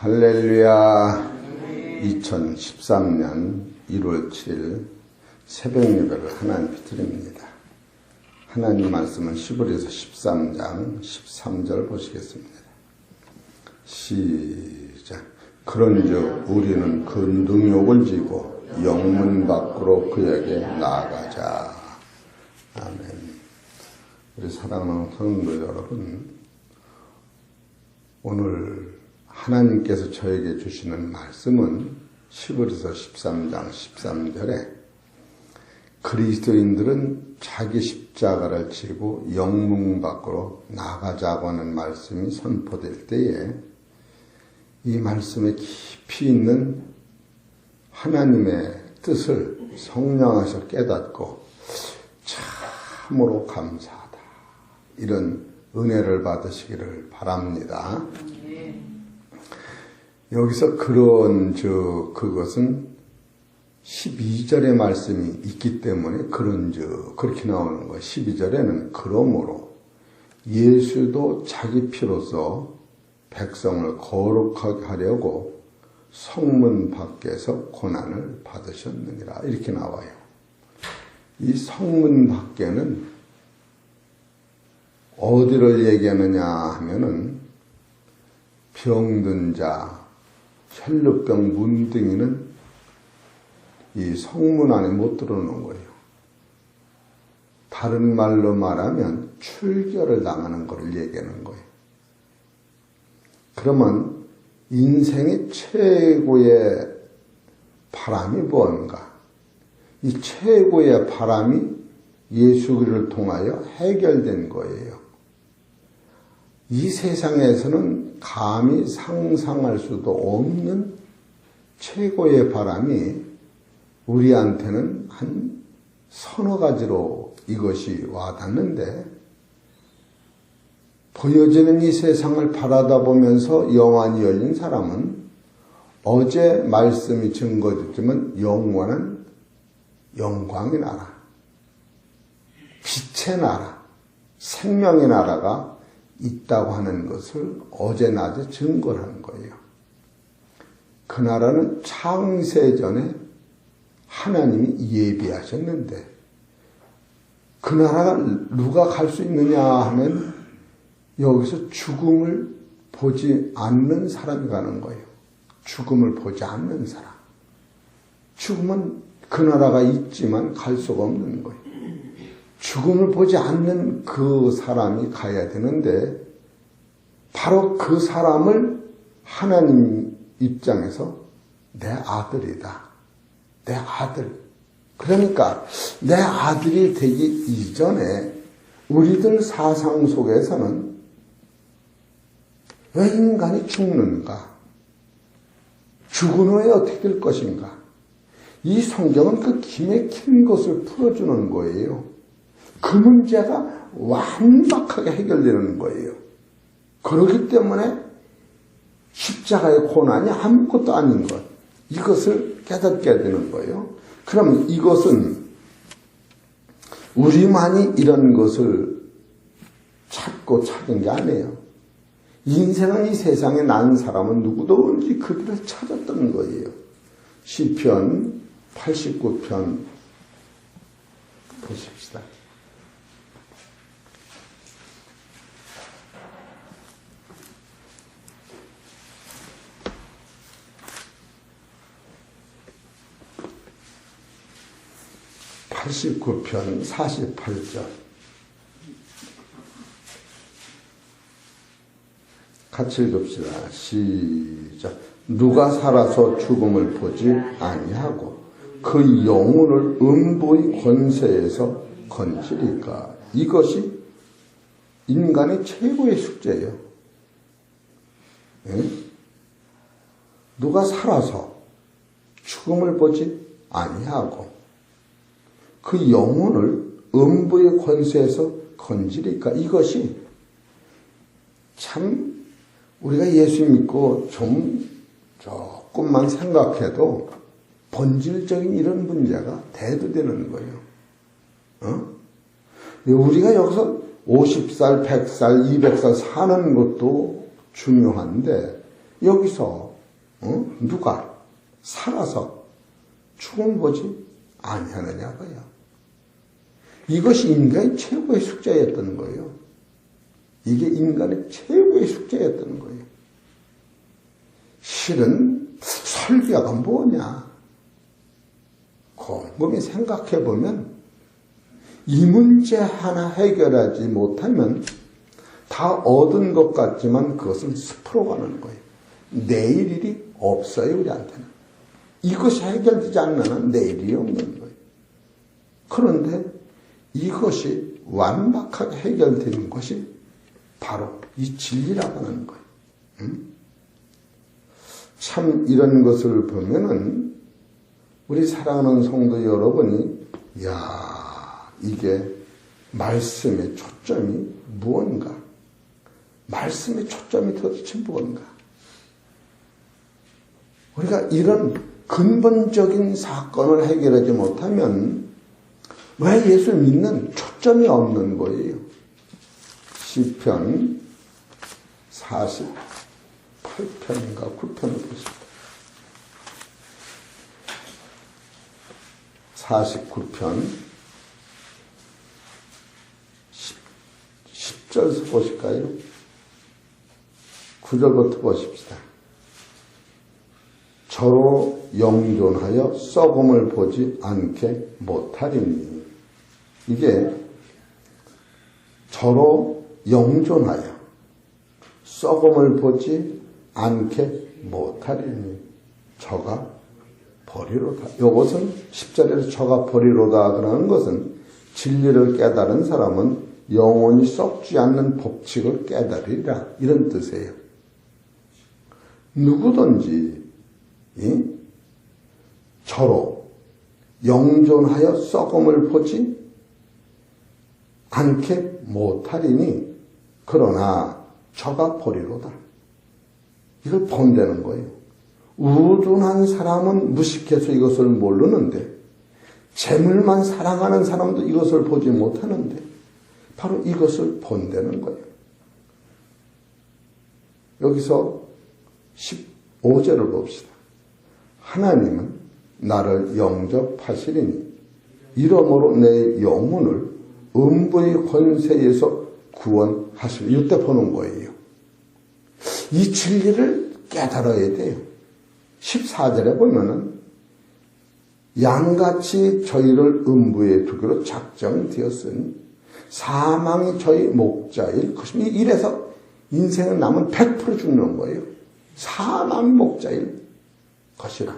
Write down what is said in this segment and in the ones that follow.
할렐루야. 2013년 1월 7일 새벽 예배를 하나님께 드립니다. 하나님 말씀은 시브리서 13장 13절 보시겠습니다. 시작. 그런즉 우리는 그 능욕을 지고 영문 밖으로 그에게 나아가자. 아멘. 우리 사랑하는 성도 여러분, 오늘 하나님께서 저에게 주시는 말씀은 시브리서 13장 13절에 그리스도인들은 자기 십자가를 지고 영문 밖으로 나가자고 하는 말씀이 선포될 때에 이 말씀에 깊이 있는 하나님의 뜻을 성령에서 깨닫고 참으로 감사하다, 이런 은혜를 받으시기를 바랍니다. 여기서 그것은 12절의 말씀이 있기 때문에 그렇게 나오는 거예요. 12절에는 그러므로 예수도 자기 피로서 백성을 거룩하게 하려고 성문 밖에서 고난을 받으셨느니라, 이렇게 나와요. 이 성문 밖에는 어디를 얘기하느냐 하면은 병든 자, 혈루병 문둥이는 이 성문 안에 못 들어오는 거예요. 다른 말로 말하면 출결을 당하는 것을 얘기하는 거예요. 그러면 인생의 최고의 바람이 뭔가? 이 최고의 바람이 예수 그리스도를 통하여 해결된 거예요. 이 세상에서는 감히 상상할 수도 없는 최고의 바람이 우리한테는 한 서너 가지로 이것이 와닿는데, 보여지는 이 세상을 바라다 보면서 영안이 열린 사람은 어제 말씀이 증거됐지만 영원한 영광의 나라, 빛의 나라, 생명의 나라가 있다고 하는 것을 어제 낮에 증거를 한 거예요. 그 나라는 창세전에 하나님이 예비하셨는데, 그 나라가 누가 갈 수 있느냐 하면 여기서 죽음을 보지 않는 사람이 가는 거예요. 죽음을 보지 않는 사람. 죽음은 그 나라가 있지만 갈 수가 없는 거예요. 죽음을 보지 않는 그 사람이 가야 되는데, 바로 그 사람을 하나님 입장에서 내 아들이다, 내 아들. 그러니까 내 아들이 되기 이전에 우리들 사상 속에서는 왜 인간이 죽는가? 죽은 후에 어떻게 될 것인가? 이 성경은 그 기맥힌 것을 풀어주는 거예요. 그 문제가 완벽하게 해결되는 거예요. 그렇기 때문에 십자가의 고난이 아무것도 아닌 것, 이것을 깨닫게 되는 거예요. 그럼 이것은 우리만이 이런 것을 찾은 게 아니에요. 인생은 이 세상에 난 사람은 누구도 언제 그들을 찾았던 거예요. 시편 89편 보십시다. (89편) 48절 같이 읽읍시다. 시작. 누가 살아서 죽음을 보지 아니하고 그 영혼을 음부의 권세에서 건지리까? 이것이 인간의 최고의 숙제예요. 예? 누가 살아서 죽음을 보지 아니하고 그 영혼을 음부의 권세에서 건지리까? 이것이 참 우리가 예수 믿고 조금만 생각해도 본질적인 이런 문제가 대두되는 거예요. 우리가 여기서 50살, 100살, 200살 사는 것도 중요한데 여기서 누가 살아서 죽음을 보지 아니하느냐고요. 이것이 인간의 최고의 숙제였던 거예요. 이게 인간의 최고의 숙제였던 거예요. 실은 설교가 뭐냐? 곰곰이 생각해보면 이 문제 하나 해결하지 못하면 다 얻은 것 같지만 그것은 숲으로 가는 거예요. 내일 일이 없어요, 우리한테는. 이것이 해결되지 않으면 내일이 없는 거예요. 그런데 이것이 완벽하게 해결되는 것이 바로 이 진리라고 하는 거예요. 참 이런 것을 보면은 우리 사랑하는 성도 여러분이 이게 말씀의 초점이 무언가? 말씀의 초점이 도대체 무언가? 우리가 이런 근본적인 사건을 해결하지 못하면 왜 예수 믿는 초점이 없는 거예요? 시편 48편인가 9편을 보십시오. 49편 10절에서 보실까요? 9절부터 보십시다. 저로 영존하여 썩음을 보지 않게 못하리니. 이게 저로 영존하여 썩음을 보지 않게 못하리니 저가 버리로다. 이것은 10절에서 저가 버리로다 그러는 것은 진리를 깨달은 사람은 영원히 썩지 않는 법칙을 깨달으리라 이런 뜻이에요. 누구든지 저로 영존하여 썩음을 보지 않게 못하리니 그러나 저가 버리로다. 이걸 본다는 거예요. 우둔한 사람은 무식해서 이것을 모르는데 재물만 사랑하는 사람도 이것을 보지 못하는데 바로 이것을 본다는 거예요. 여기서 15절을 봅시다. 하나님은 나를 영접하시리니 이러므로 내 영혼을 음부의 권세에서 구원하시리. 이때 보는 거예요. 이 진리를 깨달아야 돼요. 14절에 보면은 양같이 저희를 음부에 두기로 작정되었으니 사망이 저희 목자일 것이며 이래서 인생은 남은 100% 죽는 거예요. 사망 목자일 것이라.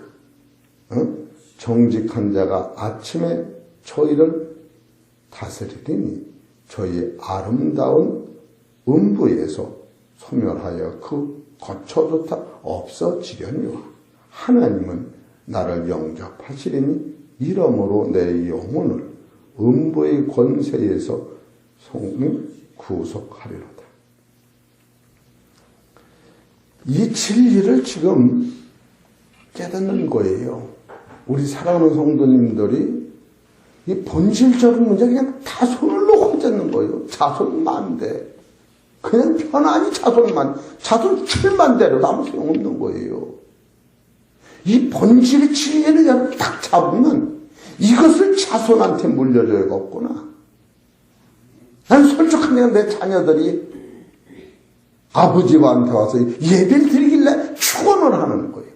정직한 자가 아침에 저희를 다스리리니 저희 아름다운 음부에서 소멸하여 그 거처조차 없어지려니와 하나님은 나를 영접하시리니 이러므로 내 영혼을 음부의 권세에서 구속하리로다. 이 진리를 지금 깨닫는 거예요. 우리 사랑하는 성도님들이 이 본질적인 문제 그냥 다 손을 놓고 앉는 거예요. 자손만대. 그냥 편안히 자손 출만 대로 아무 소용없는 거예요. 이 본질의 진리를 여러분 딱 잡으면 이것을 자손한테 물려줘야겠구나. 난 솔직하게 내 자녀들이 아버지한테 와서 예배를 드리길래 축원을 하는 거예요.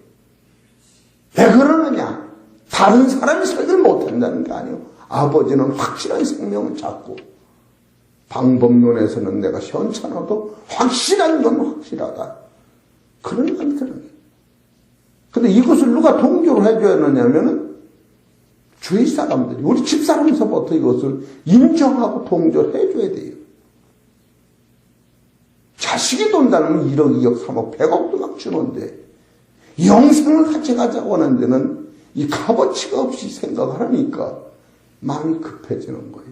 왜 그러느냐? 다른 사람이 설교를 못한다는 게 아니에요. 아버지는 확실한 생명을 찾고 방법론에서는 내가 현찮아도 확실한 건 확실하다. 그런 건 그런 거예요. 근데 이것을 누가 동조를 해줘야 하느냐면은 주위 사람들이, 우리 집사람에서부터 이것을 인정하고 동조를 해줘야 돼요. 자식이 돈 달면 1억, 2억, 3억, 100억도 막 주는데 영생을 같이 가자고 하는 데는 이 값어치가 없이 생각을 하니까 마음이 급해지는 거예요.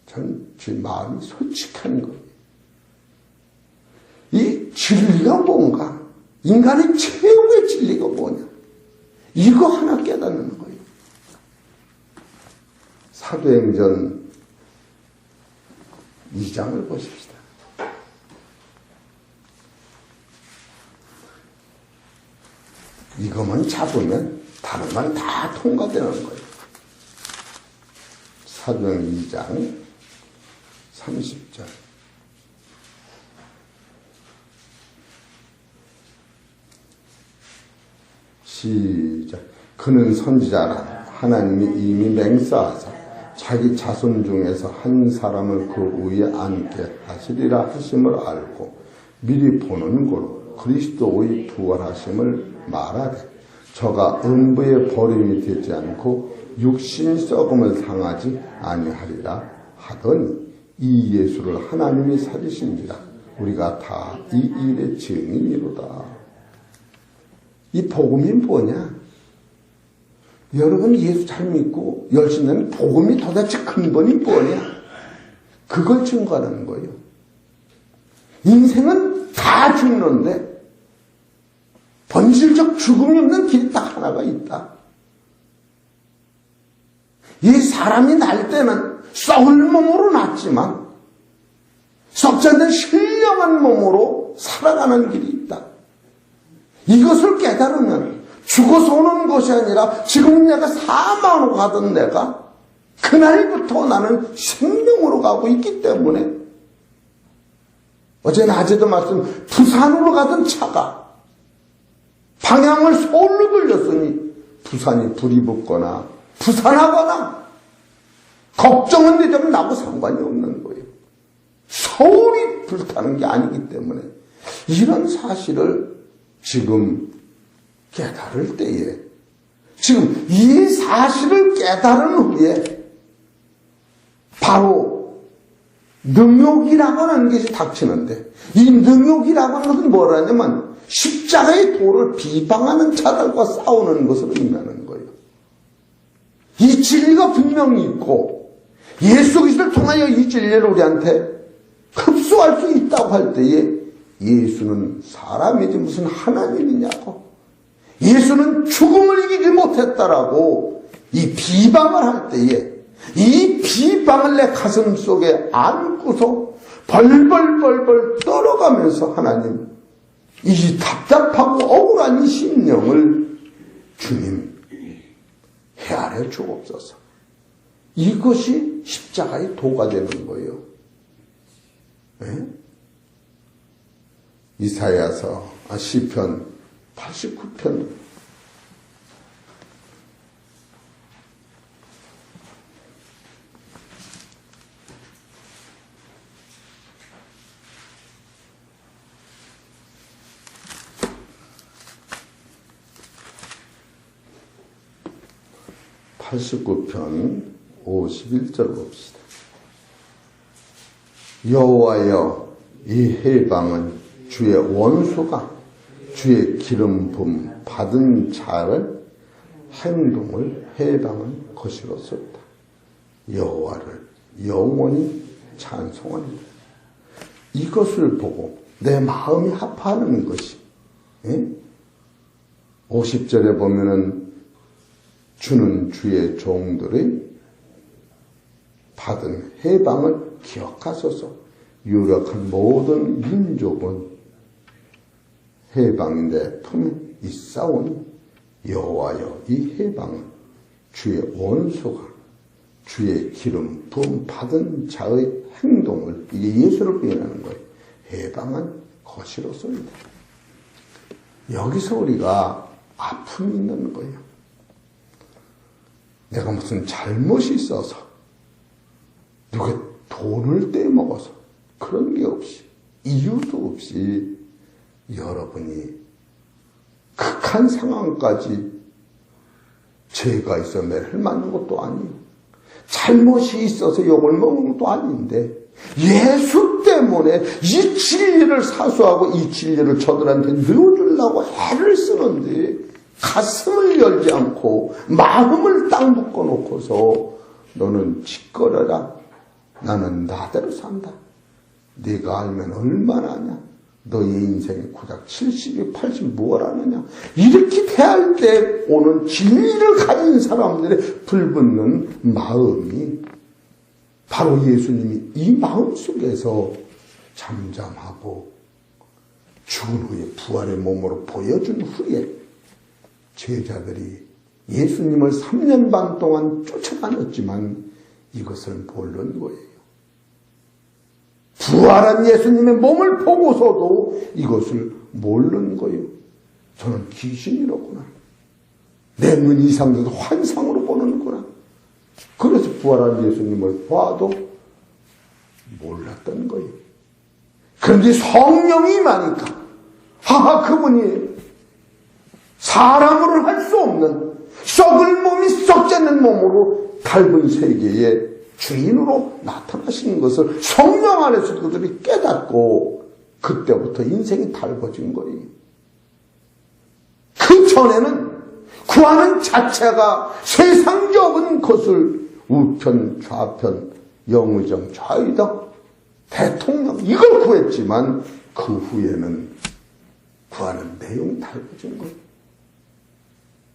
전 제 마음이 솔직한 거예요. 이 진리가 뭔가, 인간의 최고의 진리가 뭐냐, 이거 하나 깨닫는 거예요. 사도행전 2장을 보십시다. 이것만 잡으면 다른 건 다 통과되는 거예요. 사도행 2장 30절. 시작. 그는 선지자라 하나님이 이미 맹세하사 자기 자손 중에서 한 사람을 그 위에 앉게 하시리라 하심을 알고 미리 보는 고로 그리스도의 부활하심을 말하되 저가 음부에 버림이 되지 않고 육신 썩음을 상하지 아니하리라 하더니 이 예수를 하나님이 살리신지라 우리가 다 이 일의 증인이로다. 이 복음이 뭐냐? 여러분 예수 잘 믿고 열심히 하는 복음이 도대체 근본이 뭐냐? 그걸 증거하는 거예요. 인생은 다 죽는데 본질적 죽음이 없는 길이 딱 하나가 있다. 이 사람이 날 때는 썩을 몸으로 났지만 썩지 않는 신령한 몸으로 살아가는 길이 있다. 이것을 깨달으면 죽어서 오는 것이 아니라 지금 내가 사망으로 가던 내가 그날부터 나는 생명으로 가고 있기 때문에 어제 낮에도 부산으로 가던 차가 방향을 서울로 돌렸으니 부산이 불이 붙거나 부산하거나 걱정은 되자면 나하고 상관이 없는 거예요. 서울이 불타는 게 아니기 때문에 이런 사실을 지금 깨달을 때에 지금 이 사실을 깨달은 후에 바로 능욕이라고 하는 것이 닥치는데 이 능욕이라고 하는 것은 뭐라냐면 십자가의 도를 비방하는 자들과 싸우는 것으로 의미하는 거예요. 이 진리가 분명히 있고 예수 그리스도를 통하여 이 진리를 우리한테 흡수할 수 있다고 할 때에 예수는 사람이지 무슨 하나님이냐고 예수는 죽음을 이기지 못했다라고 이 비방을 할 때에 이 비방을 내 가슴 속에 안고서 벌벌벌벌 떨어가면서 하나님 이 답답하고 억울한 이 심령을 주님 헤아려 주옵소서. 이것이 십자가의 도가 되는 거예요. 네? 이사야서 시편 89편 89편 51절 봅시다. 여호와여 이 해방은 주의 원수가 주의 기름 부음 받은 자의 행동을 해방한 것이로소이다. 여호와를 영원히 찬송하리라. 이것을 보고 내 마음이 합하는 것이 50절에 보면은 주는 주의 종들의 받은 해방을 기억하소서. 유력한 모든 민족은 해방이 내 품에 있사오니 여호와여 이 해방은 주의 원수가 주의 기름 부음 받은 자의 행동을 이게 예수를 표현하는 거예요. 해방한 것이로소이다. 여기서 우리가 아픔이 있는 거예요. 내가 무슨 잘못이 있어서 누가 돈을 떼먹어서 그런 게 없이 이유도 없이 여러분이 극한 상황까지 죄가 있어 매를 맞는 것도 아니고 잘못이 있어서 욕을 먹는 것도 아닌데 예수 때문에 이 진리를 사수하고 이 진리를 저들한테 넣어주려고 애를 쓰는데 가슴을 열지 않고 마음을 딱 묶어놓고서 너는 짓거려라. 나는 나대로 산다. 네가 알면 얼마나 하냐. 너의 인생의 고작 70이 80 뭘 아느냐. 이렇게 대할 때 오는 진리를 가진 사람들의 불붙는 마음이 바로 예수님이 이 마음 속에서 잠잠하고 죽은 후에 부활의 몸으로 보여준 후에 제자들이 예수님을 3년 반 동안 쫓아다녔지만 이것을 모르는 거예요. 부활한 예수님의 몸을 보고서도 이것을 모르는 거예요. 저는 귀신이로구나. 내 눈 이상도 환상으로 보는구나. 그래서 부활한 예수님을 봐도 몰랐던 거예요. 그런데 성령이 임하니까 그분이 사람으로 할 수 없는 썩을 몸이 썩지 않는 몸으로 닮은 세계의 주인으로 나타나시는 것을 성령 안에서 그들이 깨닫고 그때부터 인생이 달궈진 거예요. 그 전에는 구하는 자체가 세상적인 것을 우편, 좌편, 영의정, 좌의정, 대통령 이걸 구했지만 그 후에는 구하는 내용이 달라진 거예요.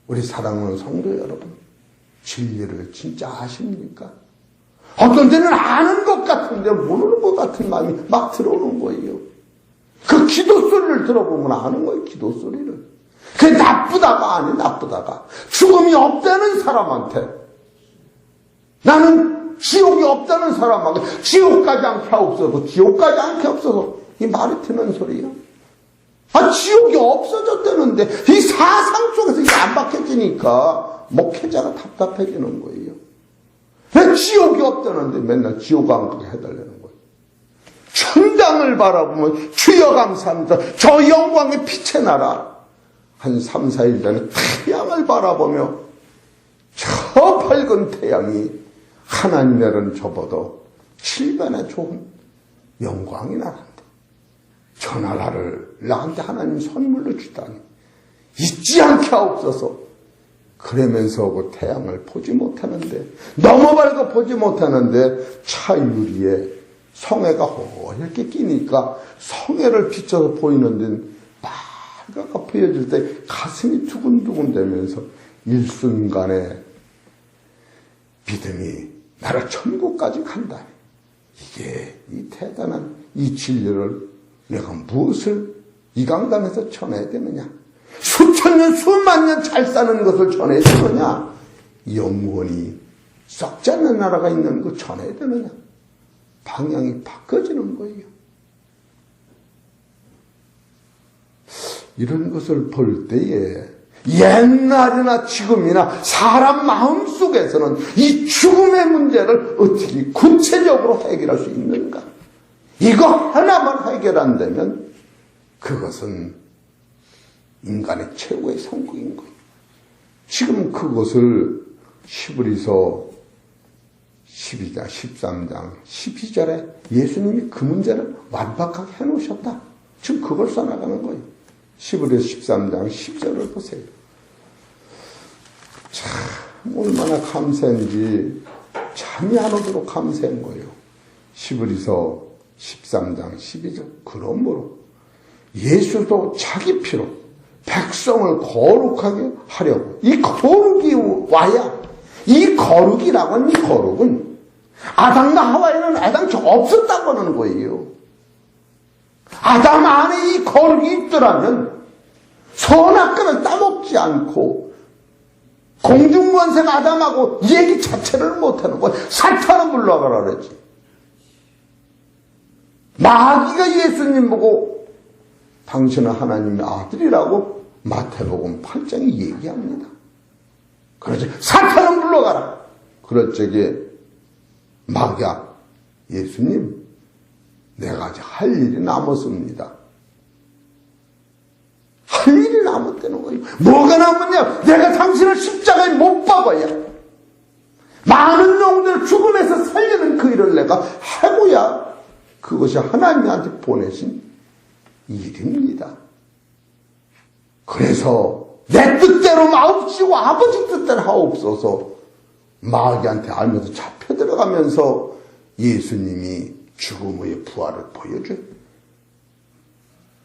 우리 사랑하는 성도 여러분, 진리를 진짜 아십니까? 어떤 때는 아는 것 같은데 모르는 것 같은 마음이 막 들어오는 거예요. 그 기도 소리를 들어보면 아는 거예요. 기도 소리를. 그게 나쁘다가 아니 나쁘다가 죽음이 없다는 사람한테 나는 지옥이 없다는 사람하고 지옥까지 않게 없어서 지옥까지 않게 없어서 이 말이 트는 소리야. 지옥이 없어졌다는데 이 사상 속에서 이게 안 박혀지니까 목회자가 답답해지는 거예요. 왜 지옥이 없다는데 맨날 지옥 안 가게 해달라는 거예요. 천당을 바라보면 주여 감사합니다. 저 영광의 빛의 나라. 한 3, 4일 전에 태양을 바라보며 저 밝은 태양이 하나님에는 접어도 7배나 좋은 영광이 나란다. 저 나라를 나한테 하나님 선물로 주다니 잊지 않게 하옵소서. 그러면서 그 태양을 보지 못하는데 너무 밝아 보지 못하는데 차 유리에 성에가 이렇게 끼니까 성에를 비춰서 보이는 데는 빨갛게 보여질 때 가슴이 두근두근 되면서 일순간에 믿음이 나를 천국까지 간다. 이게 이 대단한 이 진리를 내가 무엇을 이 강단에서 전해야 되느냐? 수천 년, 수만 년 잘 사는 것을 전해야 되느냐? 영원히 썩지 않는 나라가 있는 거 전해야 되느냐? 방향이 바꿔지는 거예요. 이런 것을 볼 때에 옛날이나 지금이나 사람 마음속에서는 이 죽음의 문제를 어떻게 구체적으로 해결할 수 있는가? 이거 하나만 해결한다면 그것은 인간의 최고의 성공인 거예요. 지금 그것을 히브리서 12장, 13장, 12절에 예수님이 그 문제를 완벽하게 해놓으셨다. 지금 그걸 써나가는 거예요. 히브리서 13장 10절을 보세요. 참 얼마나 감사한지 잠이 안 오도록 감사한 거예요. 히브리서 13장 12절 그러므로 예수도 자기 피로 백성을 거룩하게 하려고 이 거룩이 와야 이 거룩이라고 하는 이 거룩은 아담과 하와에는 애당초 없었다고 하는 거예요. 아담 안에 이 거룩이 있더라면 선악과를 따먹지 않고 공중권세가 아담하고 이 얘기 자체를 못하는 거예요. 사탄은 물러가라 그러지. 마귀가 예수님 보고 당신은 하나님의 아들이라고 마태복음 8장에 얘기합니다. 그러지 사탄은 물러가라. 그럴 적에 마귀가 예수님 내가 아직 할 일이 남았습니다. 할 일이 남았다는 거예요. 뭐가 남았냐? 내가 당신을 십자가에 못 박아야 많은 영혼들을 죽음에서 살리는 그 일을 내가 하고야 그것이 하나님한테 보내신 일입니다. 그래서 내 뜻대로 마옵시고 아버지 뜻대로 하옵소서. 마귀한테 알면서 잡혀 들어가면서 예수님이 죽음의 부활을 보여줘요.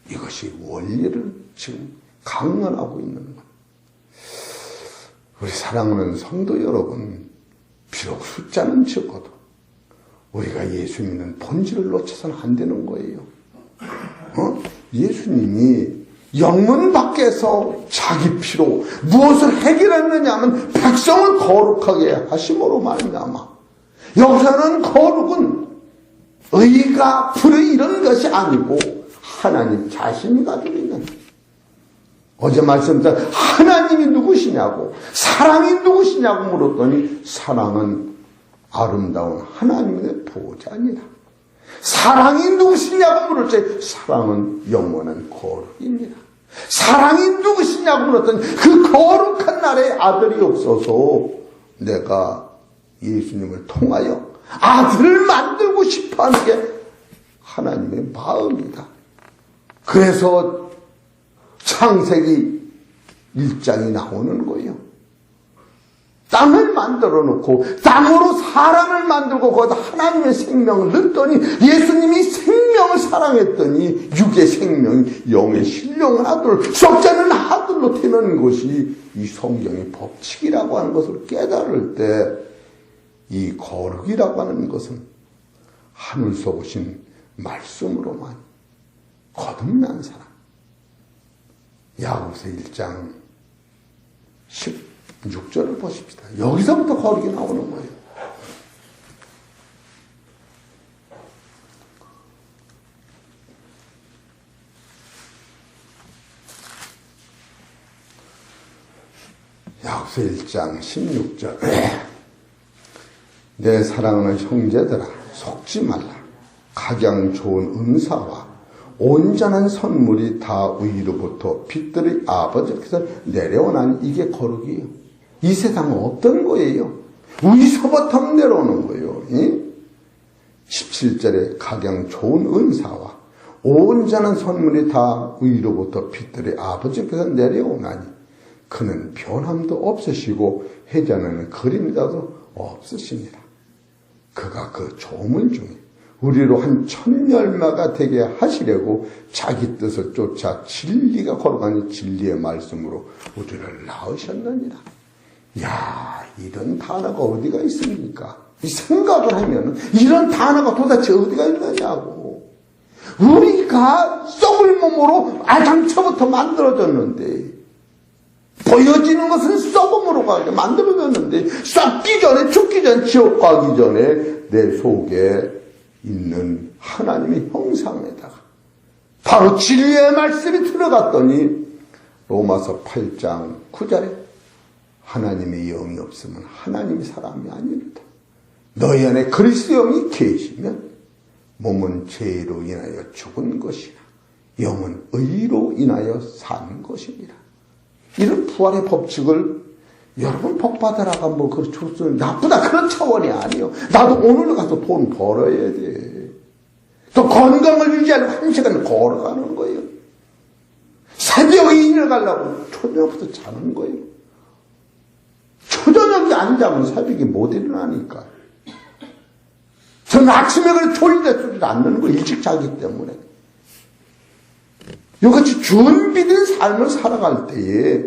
이것이 원리를 지금 강론하고 있는 거예요. 우리 사랑하는 성도 여러분, 비록 숫자는 적어도 우리가 예수 믿는 본질을 놓쳐서는 안 되는 거예요. 예수님이 영문 밖에서 자기 피로 무엇을 해결했느냐 하면 백성을 거룩하게 하심으로 말미암아. 여기서는 거룩은 의가 불의 이런 것이 아니고 하나님 자신이 가지고 있는, 어제 말씀드린 하나님이 누구시냐고, 사랑이 누구시냐고 물었더니 사랑은 아름다운 하나님의 보호자입니다. 사랑이 누구시냐고 물을 때 사랑은 영원한 거룩입니다. 사랑이 누구시냐고 물었더니 그 거룩한 나라의 아들이 없어서 내가 예수님을 통하여 아들을 만들고 싶어하는 게 하나님의 마음이다. 그래서 창세기 1장이 나오는 거예요. 땅을 만들어 놓고 땅으로 사람을 만들고 거기다 하나님의 생명을 넣었더니 예수님이 생명을 사랑했더니 육의 생명이 영의 신령한 아들, 속자는 아들로 태어나는 것이 이 성경의 법칙이라고 하는 것을 깨달을 때 이 거룩이라고 하는 것은 하늘서 오신 말씀으로만 거듭난 사람. 야고보서 1장 16절을 보십시다. 여기서부터 거룩이 나오는 거예요. 야고보서 1장 16절. 내 사랑하는 형제들아, 속지 말라. 각양 좋은 은사와 온전한 선물이 다 위로부터 빛들의 아버지께서 내려오나니 이게 거룩이에요. 이 세상은 어떤 거예요? 위서부터 내려오는 거예요. 17절에 각양 좋은 은사와 온전한 선물이 다 위로부터 빛들의 아버지께서 내려오나니 그는 변함도 없으시고 해자는 그림자도 없으십니다. 그가 그 조문 중에 우리로 한 천열마가 되게 하시려고 자기 뜻을 쫓아 진리가 걸어가니 진리의 말씀으로 우리를 낳으셨느니라. 야, 이런 단어가 어디가 있습니까? 이 생각을 하면 이런 단어가 도대체 어디가 있느냐고. 우리가 썩을 몸으로 아당초부터 만들어졌는데, 보여지는 것은 썩음으로 가게 만들어졌는데, 썩기 전에, 죽기 전에, 지옥 가기 전에 내 속에 있는 하나님의 형상에다가 바로 진리의 말씀이 들어갔더니 로마서 8장 9절에 하나님의 영이 없으면 하나님이 사람이 아니로다. 너희 안에 그리스도 영이 계시면 몸은 죄로 인하여 죽은 것이나 영은 의로 인하여 산 것이니라. 이런 부활의 법칙을 여러분 복 받으라가 뭐 그렇죠. 나쁘다 그런 차원이 아니에요. 나도 오늘 가서 돈 벌어야 돼. 또 건강을 유지하려고 1시간 걸어가는 거예요. 새벽에 일어나려고 초저녁부터 자는 거예요. 초저녁에 안 자면 새벽에 못 일어나니까. 저는 아침에 그래 졸리다 소리를 안 듣는 거예요. 일찍 자기 때문에. 이같이 준비된 삶을 살아갈 때에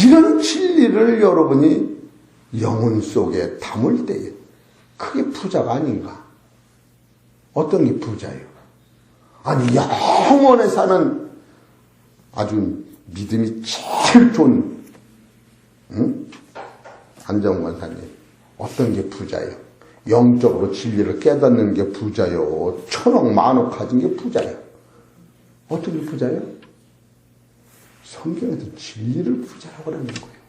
이런 진리를 여러분이 영혼 속에 담을 때에 그게 부자가 아닌가? 어떤 게 부자예요? 아니 영원에 사는 아주 믿음이 제일 좋은 안정권 권사님, 어떤 게 부자예요? 영적으로 진리를 깨닫는 게 부자요, 천억 만억 가진 게 부자예요. 어떤 게 부자예요? 성경에서 진리를 부자라고 하는 거예요.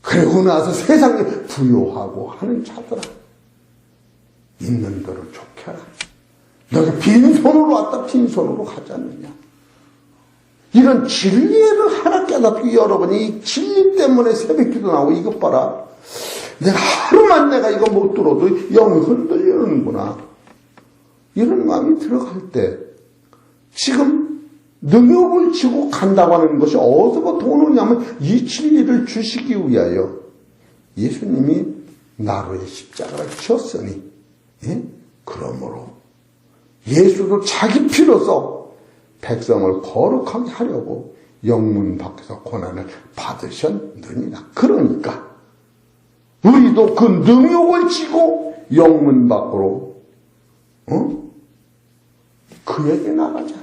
그리고 나서 세상에 부요하고 하는 자들아, 있는 대로 좋게 하라. 너가 빈손으로 왔다 빈손으로 가지 않느냐. 이런 진리를 하나 깨닫고 여러분이 이 진리 때문에 새벽기도 나오고 이것 봐라. 내가 하루만 내가 이거 못 들어도 영이 흔들리는구나. 이런 마음이 들어갈 때 지금 능욕을 지고 간다고 하는 것이 어디서부터 오느냐면 이 진리를 주시기 위하여 예수님이 나로의 십자가를 지었으니, 예? 그러므로 예수도 자기 피로서 백성을 거룩하게 하려고 영문 밖에서 고난을 받으셨느니라. 그러니까 우리도 그 능욕을 지고 영문 밖으로 그에게 나가자.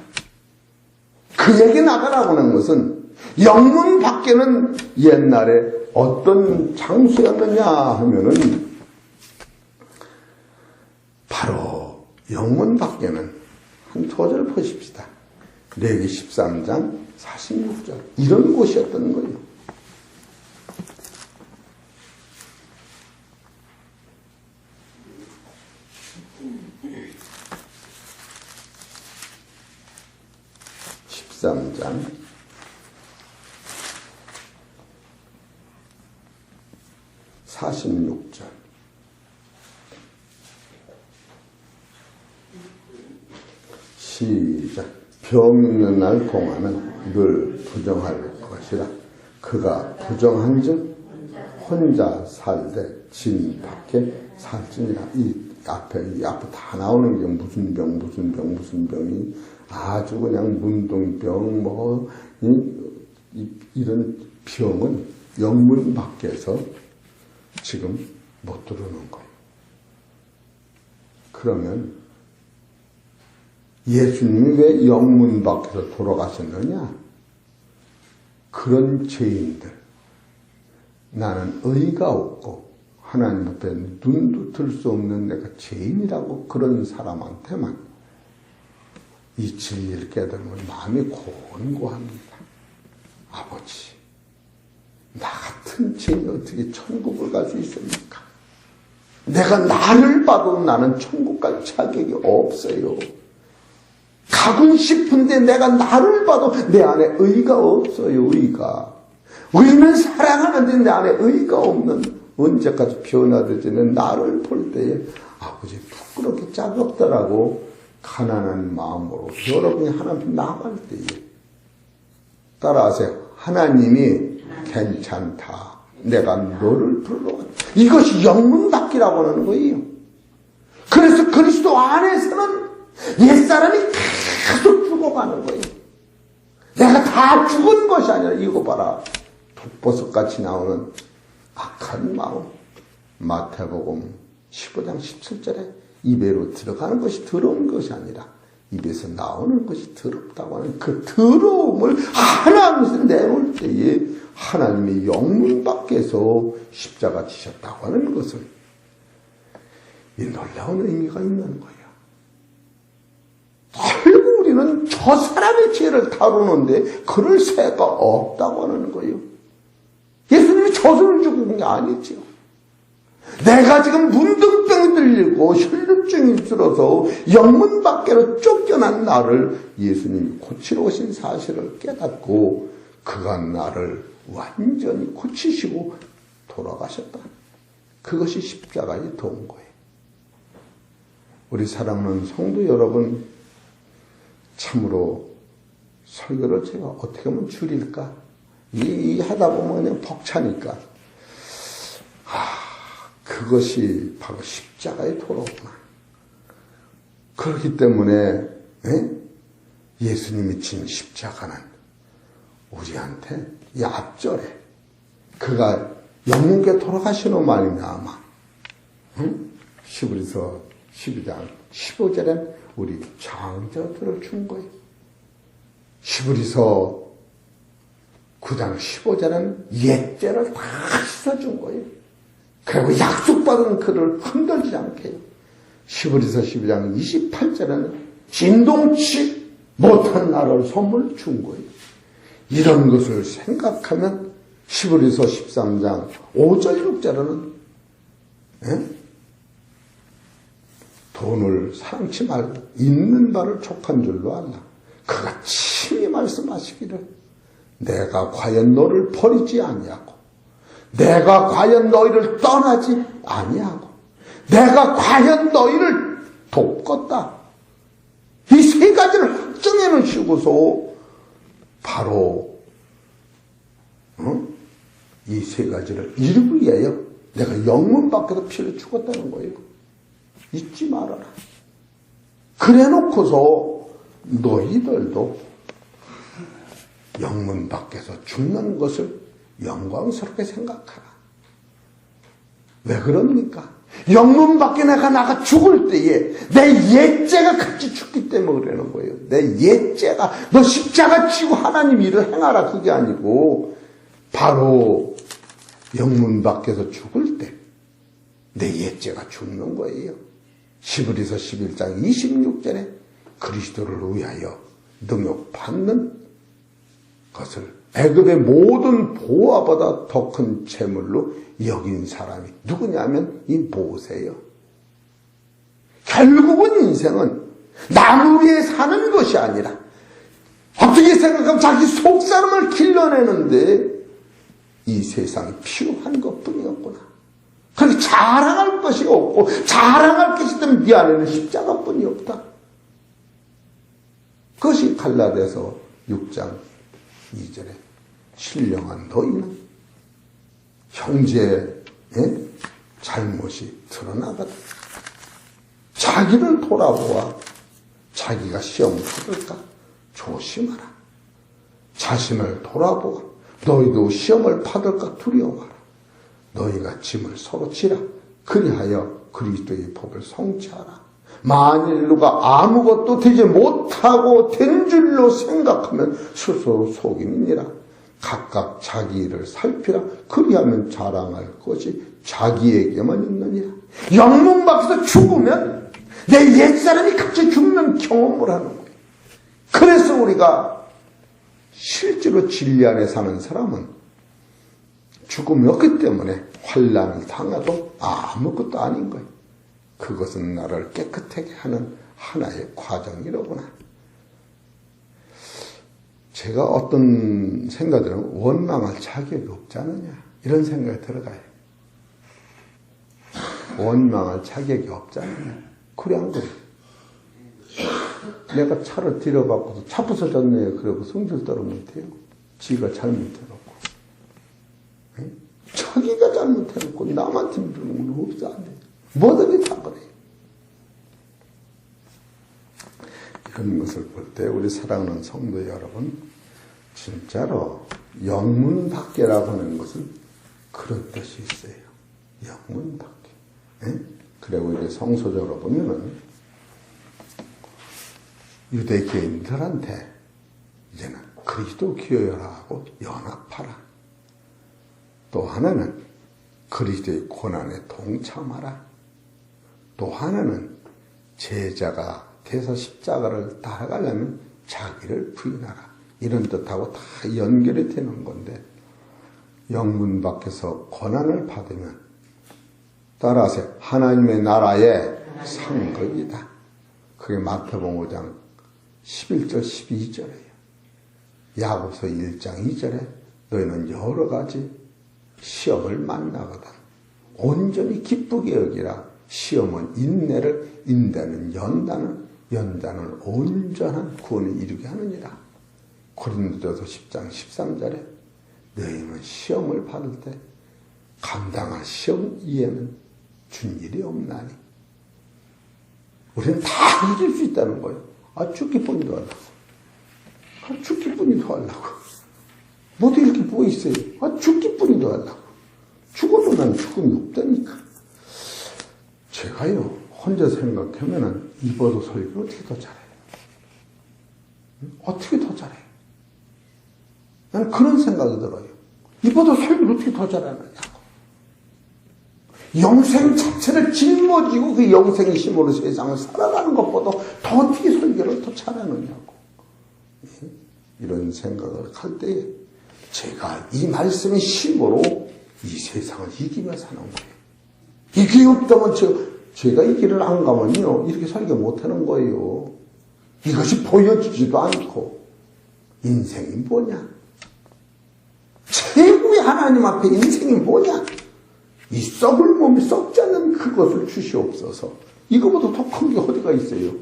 그에게 나가라고 하는 것은 영문 밖에는 옛날에 어떤 장소였느냐 하면은 바로 영문 밖에는 한 소절 보십시다. 레위기 13장 46절 이런 곳이었던 거예요. 장 46절 시작. 병 있는 날 동안은 늘 부정할 것이라. 그가 부정한즉 혼자 살되 진 밖에 살지니라. 이 앞에 다 나오는 게 무슨 병이 아주 그냥 문둥병 이런 병은 영문 밖에서 지금 못 들어오는 거예요. 그러면 예수님이 왜 영문 밖에서 돌아가셨느냐? 그런 죄인들, 나는 의가 없고 하나님 앞에 눈도 들 수 없는 내가 죄인이라고 그런 사람한테만 이 진리를 깨달으면 마음이 곤고합니다. 아버지, 나 같은 죄인이 어떻게 천국을 갈 수 있습니까? 내가 나를 봐도 나는 천국 갈 자격이 없어요. 가군 싶은데 내가 나를 봐도 내 안에 의가 없어요. 의는 사랑하는데 내 안에 의가 없는, 언제까지 변화되지는 나를 볼 때에 아버지 부끄럽게 짝없더라고 가난한 마음으로 여러분이 하나님 앞에 나갈 때에 따라하세요. 하나님이 괜찮다. 내가 너를 불러왔다. 이것이 영문닫기라고 하는 거예요. 그래서 그리스도 안에서는 옛사람이 계속 죽어가는 거예요. 내가 다 죽은 것이 아니라 이거 봐라. 독버섯같이 나오는 악한 마음. 마태복음 15장 17절에 입에로 들어가는 것이 더러운 것이 아니라 입에서 나오는 것이 더럽다고 하는 그 더러움을 하나님께서 내올 때에 하나님이 영문 밖에서 십자가 지셨다고 하는 것은 이 놀라운 의미가 있는 거예요. 결국 우리는 저 사람의 죄를 다루는데 그럴 새가 없다고 하는 거예요. 예수님이 저주를 주는 게 아니죠. 내가 지금 문둥병이 들리고 혈류증이 들어서 영문 밖으로 쫓겨난 나를 예수님이 고치러 오신 사실을 깨닫고 그가 나를 완전히 고치시고 돌아가셨다. 그것이 십자가에 도운 거예요. 우리 사랑하는 성도 여러분, 참으로 설교를 제가 어떻게 하면 줄일까? 이 하다 보면 그냥 벅차니까. 그것이 바로 십자가의 도로구나. 그렇기 때문에 예수님이 진 십자가는 우리한테 이 앞절에 그가 영문께 돌아가시는 말이냐마 히브리서 12장 15절엔 우리 장자들을 준 거예요. 히브리서 9장 15절은 옛죄를 다 씻어준 거예요. 그리고 약속받은 그를 흔들지 않게 해요. 히브리서 12장 28절에는 진동치 못한 나를 선물 준 거예요. 이런 것을 생각하면 히브리서 13장 5절 6절에는 돈을 사랑치 말고 있는 바를 족한 줄로 알라. 그가 친히 말씀하시기를 내가 과연 너를 버리지 아니하고 내가 과연 너희를 떠나지 아니하고 내가 과연 너희를 돕겠다. 이 세 가지를 확정해 놓으시고서 바로 이 세 가지를 이루기 위하여 내가 영문 밖에서 피를 죽었다는 거예요. 잊지 말아라. 그래 놓고서 너희들도 영문 밖에서 죽는 것을 영광스럽게 생각하라. 왜 그럽니까? 영문 밖에 나가 죽을 때에 내 옛죄가 같이 죽기 때문에 그러는 거예요. 내 옛죄가 너 십자가 지고 하나님 일을 행하라 그게 아니고 바로 영문 밖에서 죽을 때 내 옛죄가 죽는 거예요. 히브리서 11장 26절에 그리스도를 위하여 능욕받는 것을 애굽의 모든 보화보다 더 큰 재물로 여긴 사람이 누구냐면 이 모세예요. 결국은 인생은 남 위에 사는 것이 아니라 어떻게 생각하면 자기 속사람을 길러내는데 이 세상이 필요한 것뿐이었구나. 그렇게 자랑할 것이 없고 자랑할 것이 있다면 네 안에는 십자가뿐이 없다. 그것이 갈라디아서 6장 2절에 신령한 너희는 형제의 잘못이 드러나거든. 자기를 돌아보아 자기가 시험 받을까 조심하라. 자신을 돌아보아 너희도 시험을 받을까 두려워하라. 너희가 짐을 서로 지라. 그리하여 그리스도의 복을 성취하라. 만일 누가 아무것도 되지 못하고 된 줄로 생각하면 스스로 속임이니라. 각각 자기 일을 살피라. 그리하면 자랑할 것이 자기에게만 있느니라. 영문 밖에서 죽으면 내 옛사람이 같이 죽는 경험을 하는 거예요. 그래서 우리가 실제로 진리 안에 사는 사람은 죽음이 없기 때문에 환난을 당해도 아무것도 아닌 거예요. 그것은 나를 깨끗하게 하는 하나의 과정이로구나. 제가 어떤 생각들은 원망할 자격이 없지 않느냐 이런 생각이 들어가요. 원망할 자격이 없지 않느냐. 그래 안 그래. 내가 차를 들여갖고도 차 부서졌네 그러고 성질 떨어 못해요. 지가 잘못해놓고 자기가 잘못해놓고 남한테 물으면 건 없어 안 돼요. 뭐든지 다 그래요. 이런 것을 볼 때 우리 사랑하는 성도 여러분, 진짜로 영문 밖에라고 하는 것은 그런 뜻이 있어요. 영문 밖에. 그리고 이제 성서적으로 보면은 유대교인들한테 이제는 그리스도 기여하고 연합하라. 또 하나는 그리스도의 고난에 동참하라. 또 하나는 제자가 돼서 십자가를 따라가려면 자기를 부인하라. 이런 뜻하고 다 연결이 되는 건데 영문 밖에서 고난을 받으면 따라하세요. 하나님의 나라의 상급이다. 그게 마태복음 5장 11절 12절이에요. 야고보서 1장 2절에 너희는 여러 가지 시험을 만나거든 온전히 기쁘게 여기라. 시험은 인내를, 인내는 연단은 온전한 구원을 이루게 하느니라. 고린도전서 10장 13절에 너희는 시험을 받을 때 감당할 시험 이에는 준 일이 없나니. 우리는 다 이길 수 있다는 거예요. 죽기뿐이도 하려고. 죽기뿐이도 하려고. 모두 이렇게 뭐 있어요. 죽기뿐이도 하려고. 죽어도 난 죽음이 없다니까. 제가요, 혼자 생각하면은 이보도 설교를 어떻게 더 잘해요? 어떻게 더 잘해요? 나는 그런 생각이 들어요. 이보도 설교를 어떻게 더 잘하느냐고. 영생 자체를 짊어지고 그 영생의 힘으로 세상을 살아가는 것보다 더 어떻게 설교를 더 잘하느냐고. 이런 생각을 할 때에 제가 이 말씀의 힘으로 이 세상을 이기며 사는 거예요. 이게 없다면 제가 이 길을 안 가면요, 이렇게 살기 못하는 거예요. 이것이 보여지지도 않고, 인생이 뭐냐? 최고의 하나님 앞에 인생이 뭐냐? 이 썩을 몸이 썩지 않는 그것을 주시옵소서. 이거보다 더 큰 게 어디가 있어요?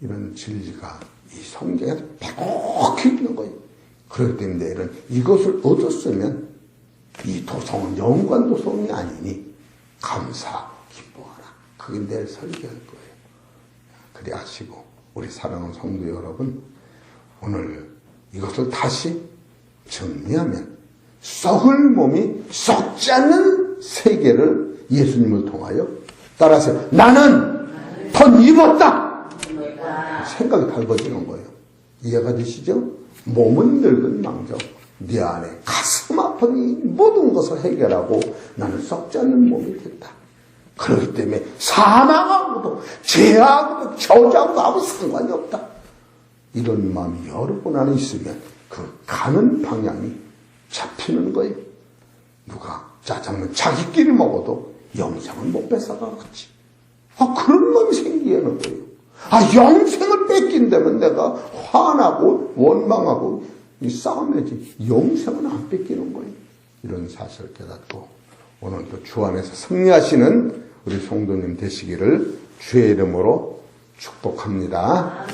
이런 진리가 이 성경에 박혀 있는 거예요. 그렇기 때문에 이것을 얻었으면 이 도성은 영원한 도성이 아니니 감사 기뻐하라. 그게 내일 설교할 거예요. 그리 하시고 우리 사랑하는 성도 여러분, 오늘 이것을 다시 정리하면 썩을 몸이 썩지 않는 세계를 예수님을 통하여 따라하세요. 나는 덧 입었다. 생각이 달라지는 거예요. 이해가 되시죠? 몸은 늙은 망정 네 안에 가슴 아픈 이 모든 것을 해결하고 나는 썩지 않는 몸이 됐다. 그렇기 때문에 사망하고도 죄하고도 저주하고도 아무 상관이 없다. 이런 마음이 여러분 안에 있으면 그 가는 방향이 잡히는 거예요. 누가 짜장면 자기끼리 먹어도 영생은 못 뺏어가겠지. 그런 마음이 생기는 거예요. 영생을 뺏긴다면 내가 화나고 원망하고 싸움이지 영생은 안 뺏기는 거예요. 이런 사실을 깨닫고 오늘도 주 안에서 승리하시는 우리 성도님 되시기를 주의 이름으로 축복합니다.